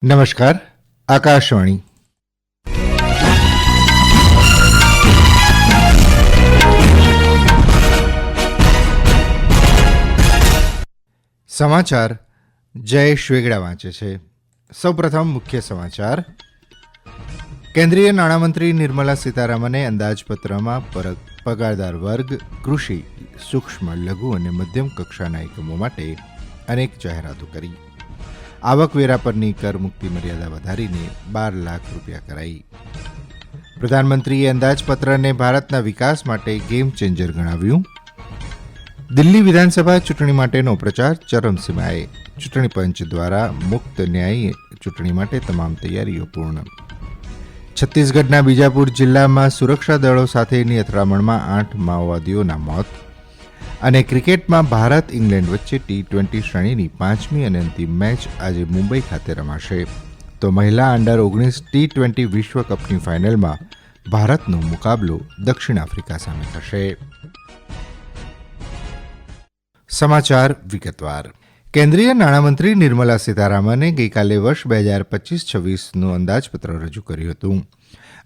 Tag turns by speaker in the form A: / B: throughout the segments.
A: નમસ્કાર. આકાશવાણી. સમાચાર જયેશ વેગડા વાંચે છે. સૌપ્રથમ મુખ્ય સમાચાર. કેન્દ્રીય નાણામંત્રી નિર્મલા સીતારામને અંદાજપત્રમાં પગારદાર વર્ગ, કૃષિ, સૂક્ષ્મ, લઘુ અને મધ્યમ કક્ષાના એકમો માટે અનેક જાહેરાતો કરી. આવકવેરા પરની કરમુક્તિ મર્યાદા વધારીને 12 લાખ રૂપિયા કરાઈ. પ્રધાનમંત્રીએ અંદાજપત્રને ભારતના વિકાસ માટે ગેમ ચેન્જર ગણાવ્યું. દિલ્હી વિધાનસભા ચૂંટણી માટેનો પ્રચાર ચરમસીમાએ. ચૂંટણી પંચ દ્વારા મુક્ત ન્યાયી ચૂંટણી માટે તમામ તૈયારીઓ પૂર્ણ. છત્તીસગઢના બીજાપુર જિલ્લામાં સુરક્ષા દળો સાથેની અથડામણમાં 8 માઓવાદીઓના મોત. અને ક્રિકેટમાં ભારત ઇંગ્લેન્ડ વચ્ચે T20 શ્રેણીની 5મી અને અંતિમ મેચ આજે મુંબઈ ખાતે રમાશે. તો મહિલા અંડર 19 T20 વિશ્વકપની ફાઇનલમાં ભારતનો મુકાબલો દક્ષિણ આફ્રિકા સામે થશે. સમાચાર વિગતવાર. કેન્દ્રીય નાણામંત્રી નિર્મલા સીતારામને ગઈકાલે વર્ષ 2025-26નું અંદાજપત્ર રજૂ કર્યું હતું.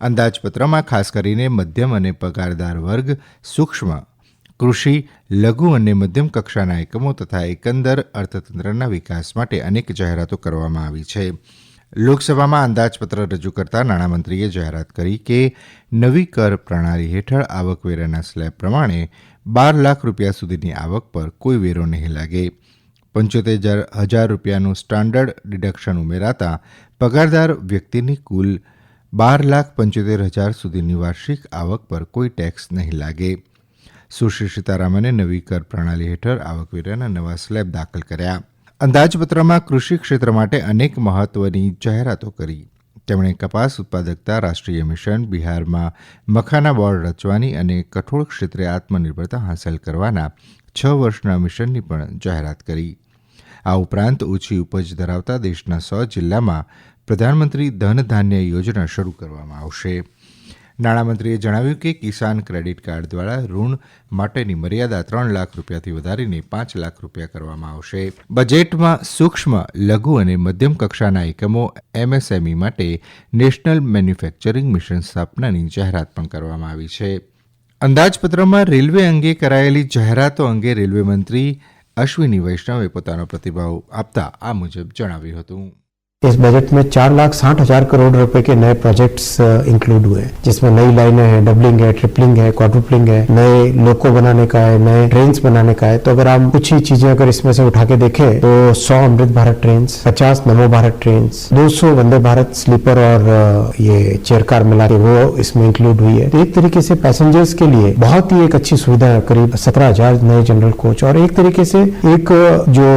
A: અંદાજપત્રમાં ખાસ કરીને મધ્યમ અને પગારદાર વર્ગ, સૂક્ષ્મ, કૃષિ, લઘુ અને મધ્યમ કક્ષાના એકમો તથા એકંદર અર્થતંત્રના વિકાસ માટે અનેક જાહેરાતો કરવામાં આવી છે. લોકસભામાં અંદાજપત્ર રજૂ કરતા નાણામંત્રીએ જાહેરાત કરી કે નવી કર પ્રણાલી હેઠળ આવકવેરાના સ્લેબ પ્રમાણે 12 લાખ રૂપિયા સુધીની આવક પર કોઈ વેરો નહીં લાગે. 75,000 રૂપિયાનું સ્ટાન્ડર્ડ ડિડક્શન ઉમેરાતા પગારદાર વ્યક્તિની કુલ 12,75,000 સુધીની વાર્ષિક આવક પર કોઈ ટેક્સ નહીં લાગે. સુશ્રી સીતારામને નવી કર પ્રણાલી હેઠળ આવકવેરાના નવા સ્લેબ દાખલ કર્યા. અંદાજપત્રમાં કૃષિ ક્ષેત્ર માટે અનેક મહત્વની જાહેરાતો કરી. તેમણે કપાસ ઉત્પાદકતા રાષ્ટ્રીય મિશન, બિહારમાં મખાના બોર્ડ રચવાની અને કઠોળ ક્ષેત્રે આત્મનિર્ભરતા હાંસલ કરવાના 6 વર્ષના મિશનની પણ જાહેરાત કરી. આ ઉપરાંત ઓછી ઉપજ ધરાવતા દેશના 100 જિલ્લામાં પ્રધાનમંત્રી ધન ધાન્ય યોજના શરૂ કરવામાં આવશે. નાણામંત્રીએ જણાવ્યું કે કિસાન ક્રેડિટ કાર્ડ દ્વારા ઋણ માટેની મર્યાદા 3 લાખ રૂપિયાથી વધારીને 5 લાખ રૂપિયા કરવામાં આવશે. બજેટમાં સૂક્ષ્મ, લઘુ અને મધ્યમ કક્ષાના એકમો MSME માટે નેશનલ મેન્યુફેક્ચરિંગ મિશન સ્થાપનાની જાહેરાત પણ કરવામાં આવી છે. અંદાજપત્રમાં રેલવે અંગે કરાયેલી જાહેરાતો અંગે રેલવે મંત્રી અશ્વિની વૈષ્ણવે પોતાનો પ્રતિભાવ આપતા આ મુજબ જણાવ્યું હતું.
B: इस बजट में 4,60,000 करोड़ रुपए के नए प्रोजेक्ट्स इंक्लूड हुए हैं, जिसमें नई लाइनें हैं, डबलिंग है, ट्रिपलिंग है, क्वाड्रुपलिंग है, नए लोको बनाने का है, नए ट्रेन्स बनाने का है. तो अगर आप कुछ ही चीजें अगर इसमें से उठा के देखें तो 100 अमृत भारत ट्रेन्स, 50 नमो भारत ट्रेन्स, 200 वंदे भारत स्लीपर और ये चेयर कार मिला के वो इसमें इंक्लूड हुई है. तो एक तरीके से पैसेंजर्स के लिए बहुत ही एक अच्छी सुविधा है. करीब 17,000 नए जनरल कोच और एक तरीके से एक जो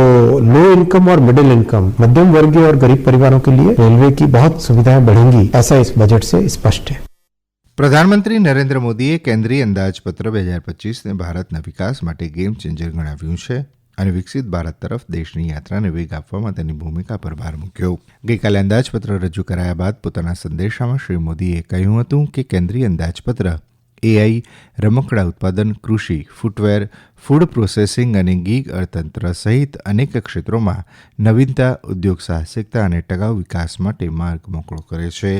B: लो इनकम और मिडिल इनकम, मध्यम वर्गीय और गरीब परिवारों के लिए रेलवे की बहुत सुविधाएं बढ़ेंगी, ऐसा इस बजट से स्पष्ट है.
A: પ્રધાનમંત્રી નરેન્દ્ર મોદીએ કેન્દ્રીય અંદાજપત્ર 2025ને ભારતના વિકાસ માટે ગેમ ચેન્જર ગણાવ્યું છે અને વિકસિત ભારત તરફ દેશની યાત્રાને વેગ આપવામાં તેની ભૂમિકા પર ભાર મૂક્યો. ગઈકાલે અંદાજપત્ર રજૂ કરાયા બાદ પોતાના સંદેશામાં શ્રી મોદીએ કહ્યું હતું કે કેન્દ્રીય અંદાજપત્ર AI, રમકડા ઉત્પાદન, કૃષિ, ફૂટવેર, ફૂડ પ્રોસેસિંગ અને ગીગ અર્થતંત્ર સહિત અનેક ક્ષેત્રોમાં નવીનતા, ઉદ્યોગ સાહસિકતા અને ટકાઉ વિકાસ માટે માર્ગ મોકળો કરે છે.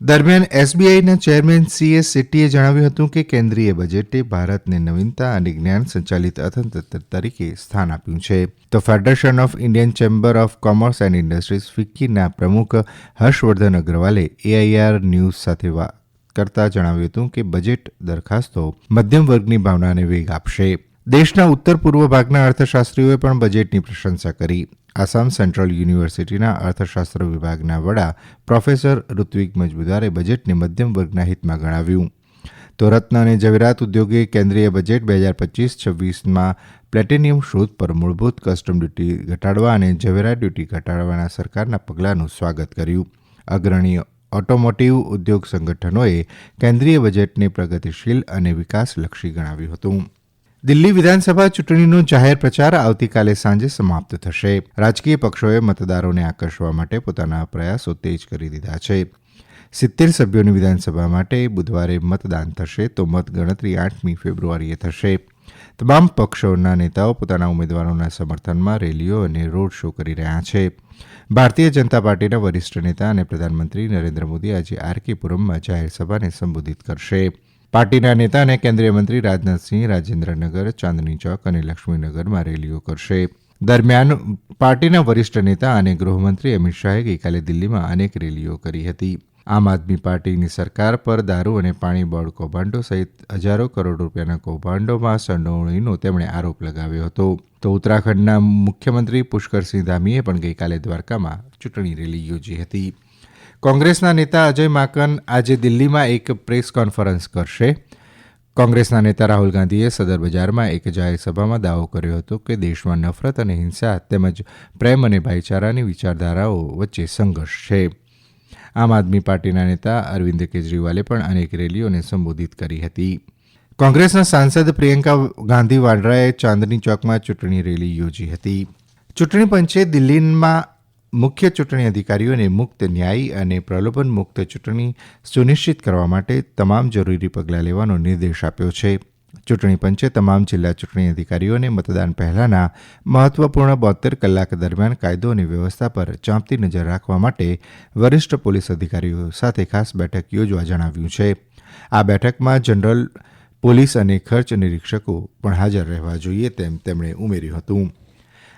A: દરમિયાન SBIના ચેરમેન CS શેટ્ટીએ જણાવ્યું હતું કે કેન્દ્રીય બજેટે ભારતને નવીનતા અને જ્ઞાન સંચાલિત અર્થતંત્ર તરીકે સ્થાન આપ્યું છે. તો federation of Indian chamber of commerce and industries ફિક્કીના પ્રમુખ હર્ષવર્ધન અગ્રવાલે AIR ન્યૂઝ સાથે વાત કરતા જણાવ્યું હતું કે બજેટ દરખાસ્તો મધ્યમ વર્ગની ભાવનાને વેગ આપશે. દેશના ઉત્તર પૂર્વ ભાગના અર્થશાસ્ત્રીઓએ પણ બજેટની પ્રશંસા કરી. આસામ સેન્ટ્રલ યુનિવર્સિટીના અર્થશાસ્ત્ર વિભાગના વડા પ્રોફેસર ઋત્વિક મજમુદારે બજેટને મધ્યમ વર્ગના હિતમાં ગણાવ્યું. તો રત્ન અને ઝવેરાત ઉદ્યોગે કેન્દ્રીય બજેટ 2025-26માં પ્લેટિનિયમ શોધ પર મૂળભૂત કસ્ટમ ડ્યુટી ઘટાડવા અને ઝવેરાત ડ્યુટી ઘટાડવાના સરકારના પગલાંનું સ્વાગત કર્યું. અગ્રણી ઓટોમોટિવ ઉદ્યોગ સંગઠનોએ કેન્દ્રીય બજેટને પ્રગતિશીલ અને વિકાસલક્ષી ગણાવ્યું હતું. દિલ્હી વિધાનસભા ચૂંટણીનો જાહેર પ્રચાર આવતીકાલે સાંજે સમાપ્ત થશે. રાજકીય પક્ષોએ મતદારોને આકર્ષવા માટે પોતાના પ્રયાસો તેજ કરી દીધા છે. 70 સભ્યોની વિધાનસભા માટે બુધવારે મતદાન થશે તો મતગણતરી 8મી ફેબ્રુઆરીએ થશે. તમામ પક્ષોના નેતાઓ પોતાના ઉમેદવારોના સમર્થનમાં રેલીઓ અને રોડ શો કરી રહ્યા છે. ભારતીય જનતા પાર્ટીના વરિષ્ઠ નેતા અને પ્રધાનમંત્રી નરેન્દ્ર મોદી આજે આરકેપુરમમાં જાહેર સભાને સંબોધિત કરશે. પાર્ટીના નેતા અને કેન્દ્રીય મંત્રી રાજનાથસિંહ રાજેન્દ્રનગર, ચાંદની ચોક અને લક્ષ્મીનગરમાં રેલીઓ કરશે. દરમિયાન પાર્ટીના વરિષ્ઠ નેતા અને ગૃહમંત્રી અમિત શાહે ગઈકાલે દિલ્હીમાં અનેક રેલીઓ કરી હતી. આમ આદમી પાર્ટીની સરકાર પર દારૂ અને પાણી બોર્ડ કૌભાંડો સહિત હજારો કરોડ રૂપિયાના કૌભાંડોમાં સંડોવણીનો તેમણે આરોપ લગાવ્યો હતો. તો ઉત્તરાખંડના મુખ્યમંત્રી પુષ્કરસિંહ ધામીએ પણ ગઈકાલે દ્વારકામાં ચૂંટણી રેલી યોજી હતી. કોંગ્રેસના નેતા અજય માકન આજે દિલ્હીમાં એક પ્રેસ કોન્ફરન્સ કરશે. કોંગ્રેસના નેતા રાહુલ ગાંધીએ સદર બજારમાં એક જાહેર સભામાં દાવો કર્યો હતો કે દેશમાં નફરત અને હિંસા તેમજ પ્રેમ અને ભાઈચારાની વિચારધારાઓ વચ્ચે સંઘર્ષ છે. આમ આદમી પાર્ટીના નેતા અરવિંદ કેજરીવાલે પણ અનેક રેલીઓને સંબોધિત કરી હતી. કોંગ્રેસના સાંસદ પ્રિયંકા ગાંધી વાડ્રાએ ચાંદની ચોકમાં ચૂંટણી રેલી યોજી હતી. ચૂંટણી પંચે દિલ્હીમાં મુખ્ય ચૂંટણી અધિકારીઓને મુક્ત, ન્યાયી અને પ્રલોભન મુક્ત ચૂંટણી સુનિશ્ચિત કરવા માટે તમામ જરૂરી પગલાં લેવાનો નિર્દેશ આપ્યો છે. ચૂંટણી પંચે તમામ જિલ્લા ચૂંટણી અધિકારીઓને મતદાન પહેલાના મહત્વપૂર્ણ 72 કલાક દરમિયાન કાયદો અને વ્યવસ્થા પર ચાંપતી નજર રાખવા માટે વરિષ્ઠ પોલીસ અધિકારીઓ સાથે ખાસ બેઠક યોજવા જણાવ્યું છે. આ બેઠકમાં જનરલ પોલીસ અને ખર્ચ નિરીક્ષકો પણ હાજર રહેવા જોઈએ તેમ તેમણે ઉમેર્યું હતું.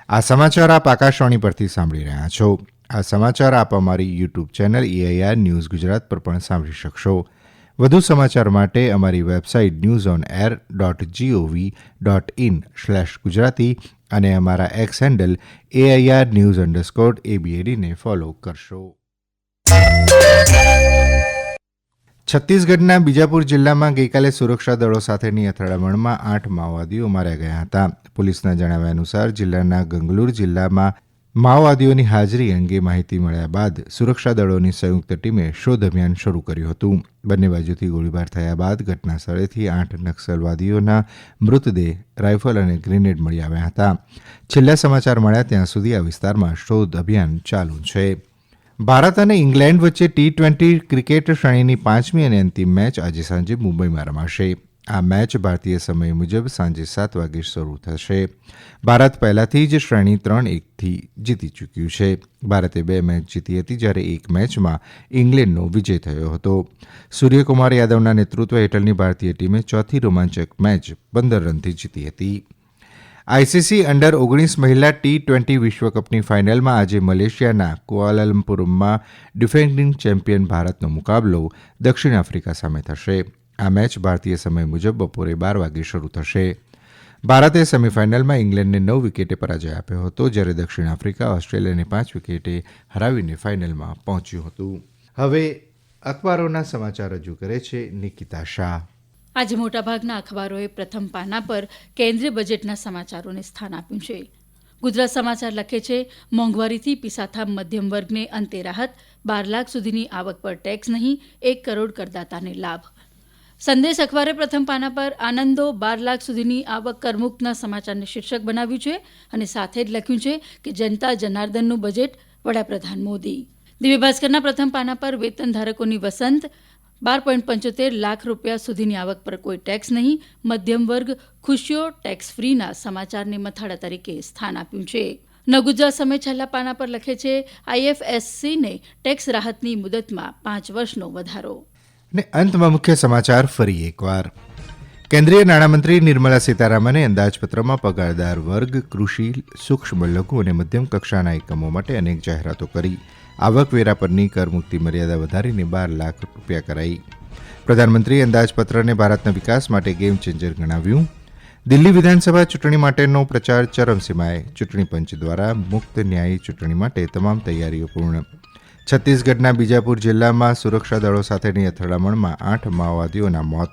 A: આ સમાચાર આપ આકાશવાણી પરથી સાંભળી રહ્યા છો. આ સમાચાર આપ અમારી YouTube channel EIR news Gujarat પર પણ સાંભળી શકશો. વધુ સમાચાર માટે અમારી વેબસાઇટ newsonair.gov.in/ગુજરાતી અને અમારા એક્સ હેન્ડલ AIR_news_ABAD ને ફોલો કરશો. છત્તીસગઢના બીજાપુર જિલ્લામાં ગઈકાલે સુરક્ષા દળો સાથેની અથડામણમાં 8 માઓવાદીઓ માર્યા ગયા હતા. પોલીસના જણાવ્યા અનુસાર જિલ્લાના ગંગલુર જિલ્લામાં માઓવાદીઓની હાજરી અંગે માહિતી મળ્યા બાદ સુરક્ષા દળોની સંયુક્ત ટીમે શોધ અભિયાન શરૂ કર્યું હતું. બંને બાજુથી ગોળીબાર થયા બાદ ઘટના સ્થળેથી 8 નક્સલવાદીઓના મૃતદેહ, રાઇફલ અને ગ્રેનેડ મળી આવ્યા હતા. છેલ્લા સમાચાર મળ્યા ત્યાં સુધી આ વિસ્તારમાં શોધ અભિયાન ચાલુ છે. ભારત અને ઇંગ્લેન્ડ વચ્ચે T20 ક્રિકેટ શ્રેણીની 5મી અને અંતિમ મેચ આજે સાંજે મુંબઈમાં રમાશે. આ મેચ ભારતીય સમય મુજબ સાંજે 7 વાગે શરૂ થશે. ભારત પહેલાથી જ શ્રેણી 3-1થી જીતી ચૂક્યું છે. ભારતે 2 મેચ જીતી હતી જ્યારે એક મેચમાં ઇંગ્લેન્ડનો વિજય થયો હતો. સૂર્યકુમાર યાદવના નેતૃત્વ હેઠળની ભારતીય ટીમે ચોથી રોમાંચક મેચ 15 રનથી જીતી હતી. આઈસીસી અંડર-19 મહિલા T20 વિશ્વકપની ફાઇનલમાં આજે મલેશિયાના કુઆલાલંપુરમાં ડિફેન્ડિંગ ચેમ્પિયન ભારતનો મુકાબલો દક્ષિણ આફ્રિકા સામે થશે. આ મેચ ભારતીય સમય મુજબ બપોરે 12 વાગે શરૂ થશે. ભારતે સેમીફાઇનલમાં ઇંગ્લેન્ડને 9 વિકેટે પરાજય આપ્યો હતો જ્યારે દક્ષિણ આફ્રિકા ઓસ્ટ્રેલિયાને 5 વિકેટે હરાવીને ફાઇનલમાં પહોંચ્યું હતું. હવે અખબારોના સમાચાર રજૂ કરે છે નિકિતા શાહ.
C: આજે મોટાભાગના અખબારોએ પ્રથમ પાના પર કેન્દ્રીય બજેટના સમાચારોને સ્થાન આપ્યું છે. ગુજરાત સમાચાર લખે છે, મોંઘવારીથી પીસાતા મધ્યમ વર્ગને અંતે રાહત, 12 લાખ સુધીની આવક પર ટેક્સ નહીં, 1 કરોડ કરદાતાને લાભ. સંદેશ અખબારે પ્રથમ પાના પર આનંદો 12 લાખ સુધીની આવક કરમુક્તના સમાચારને શીર્ષક બનાવ્યું છે અને સાથે જ લખ્યું છે કે જનતા જનાર્દનનું બજેટ, વડાપ્રધાન મોદી. દિવ્ય ભાસ્કરના પ્રથમ પાના પર વેતન ધારકોની વસંત, 12.75 લાખ રૂપિયા સુધીની આવક પર કોઈ ટેક્સ નહીં, મધ્યમ વર્ગ ખુશીઓ, ટેક્સ ફ્રીના સમાચારને મથાળા તરીકે સ્થાન આપ્યું છે. નવગુજરાત સમય છેલ્લા પાના પર લખે છે, IFSCને ટેક્સ રાહતની મુદતમાં 5 વર્ષનો વધારો.
A: અને અંતમાં મુખ્ય સમાચાર ફરી એકવાર. કેન્દ્રીય નાણામંત્રી નિર્મલા સીતારામને અંદાજપત્રમાં પગારદાર વર્ગ, કૃષિ, સૂક્ષ્મ, લઘુ અને મધ્યમ કક્ષાના એકમો માટે અનેક જાહેરાતો કરી. આવકવેરા પરની કરમુક્તિ મર્યાદા વધારીને 12 લાખ રૂપિયા કરાઈ. પ્રધાનમંત્રીએ અંદાજપત્રને ભારતના વિકાસ માટે ગેમ ચેન્જર ગણાવ્યું. દિલ્હી વિધાનસભા ચૂંટણી માટેનો પ્રચાર ચરમસીમાએ. ચૂંટણી પંચ દ્વારા મુક્ત, ન્યાયી ચૂંટણી માટે તમામ તૈયારીઓ પૂર્ણ. છત્તીસગઢના બીજાપુર જિલ્લામાં સુરક્ષા દળો સાથેની અથડામણમાં 8 માઓવાદીઓના મોત.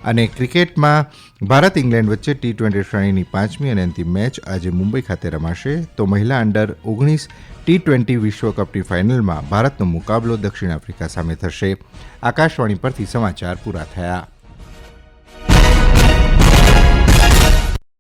A: અને ક્રિકેટમાં ભારત ઇંગ્લેન્ડ વચ્ચે T20 શ્રેણીની 5મી અને અંતિમ મેચ આજે મુંબઈ ખાતે રમાશે. તો મહિલા અંડર-19 T20 વિશ્વકપની ફાઇનલમાં ભારતનો મુકાબલો દક્ષિણ આફ્રિકા સામે થશે. આકાશવાણી પરથી સમાચાર પૂરા થયા.